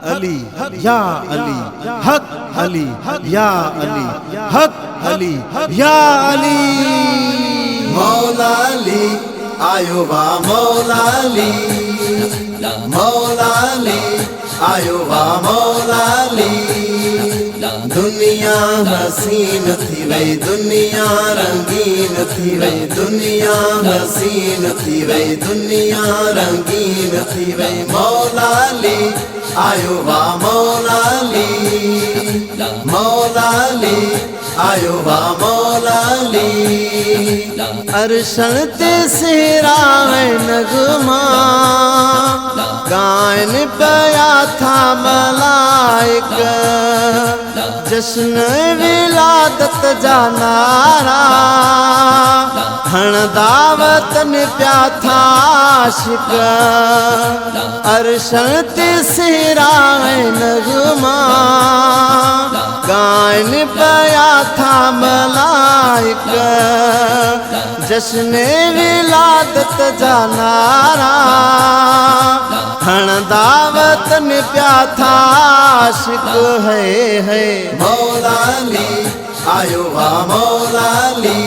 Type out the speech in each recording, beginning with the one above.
अली या अली, हक अली या अली, हक अली या अली। मौला अली आयो वा मौला अली, मौला अली आयो वा मौला अली। दुनिया हसीन थी वई, दुनिया रंगीन थी वई, दुनिया हसीन थी वई, दुनिया रंगीन थी वई। मौला अली आयो वा मौला अली, मौला अली आयो वा मौला अली। अरशन ते सिरावे नगमा गायन पया था मलाइक, जश्न विलादत जा नारा हण दावत में प्या था आशिक। अरशन ते सिरावे नगमा गायन पया था मलाइक, जश्न विलादत जा नारा हण दावत में प्या था आशिक है। मौला अली आयो वा मौला अली।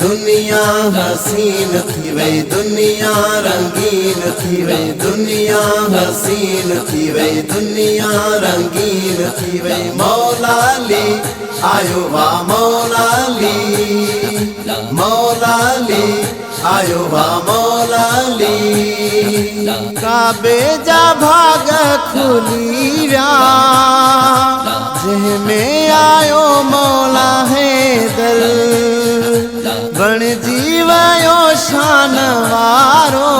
दुनिया हसीन थी वई, दुनिया रंगीन थी वई, दुनिया हसीन थी वई, दुनिया रंगीन थी वई। मौला अली आयो वा मौला अली, मौला अली आयो वा मौला अली। काबे जा भाग खुली व्या, जंहिंमें आयो मौला हैदर, बण जीवयो शान वारो,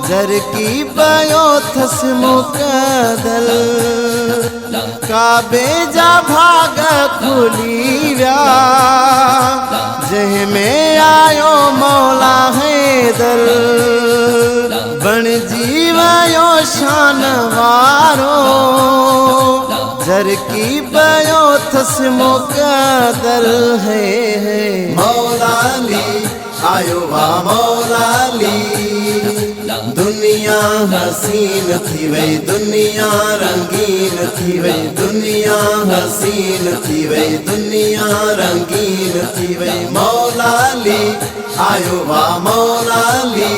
जरकी पयो थस मुकदल। काबे जा भाग खुली व्या, जंहिंमें आयो मौला हैदर, बण जीवयो शान वारो, जरकी पयो थस मुकदर है। मौला अली आयो वा मौला अली। दुनिया हसीन थी वई, दुनिया रंगीन थी वई, दुनिया हसीन थी वई, दुनिया रंगीन थी वई। मौला अली आयो वा मौला अली,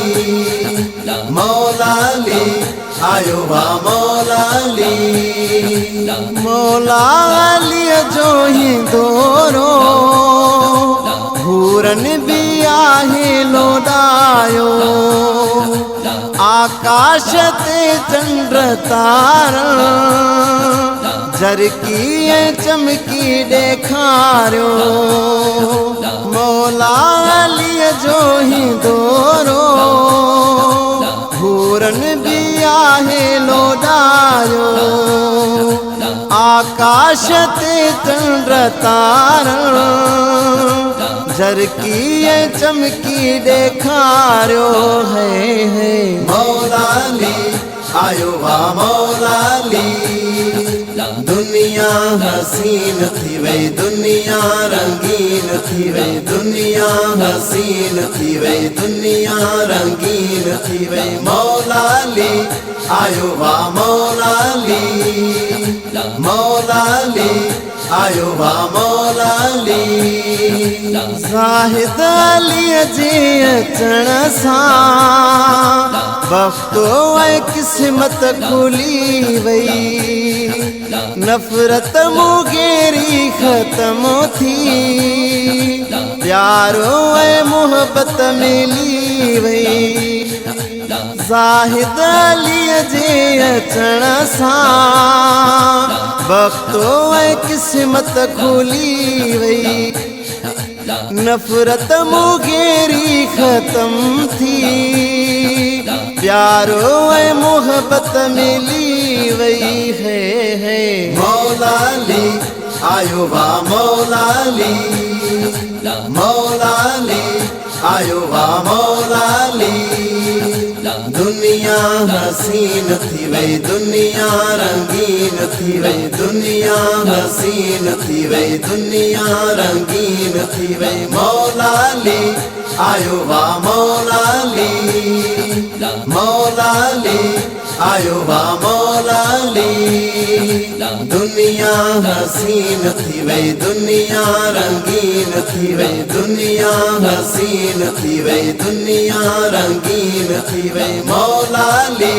मौला अली आयो वा मौला अली। मौला अली जो ही दोरो, भूरन भी आहे लोडायो, आकाश ते चंद्र तारा, जरकी चमकी देखारो। मौला अली जो ही दोरो, भूरन भी आहे लोडायो, आकाश ते चंद्र तारा, जरकी चमकी देखारो है। मौला अली आयो वा मौला अली। दुनिया हसीन थी वई, दुनिया रंगीन थी वई, दुनिया हसीन थी वई, दुनिया रंगीन थी वई। मौला अली आयो वा मौला अली, मौला अली आयो वा मौला अली। ज़ाहिद अली जे अचण सां वक़्तो ऐं क़िस्मत खुली वई, नफ़रत मुगेरी ख़त्म थी, प्यारो ऐं मोहब्बत मिली वई। ज़ाहिद अली जे अचण सां वक़्तो ऐं क़िस्मत खुली वई, नफ़रत मुगेरी ख़त्म थी, प्यारो ऐं मोहब्बत मिली वई है। मौला अली आयो वा मौला अली, मौला अली आयो वा मौला अली। दुनिया हसीन थी वई, दुनिया रंगीन थी वई, दुनिया हसीन थी वई, दुनिया रंगीन थी वई। मौला अली आयो वा मौला अली, मौला अली आयो वा मौलाली दुनिया हसीन थी वई दुनिया रंगीन थी वई दुनिया हसीन थी वई दुनिया रंगीन थी वई मौलाली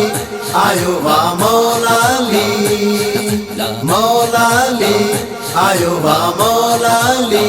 आयो वा मौलाली मौलाली आयो वा मौलाली।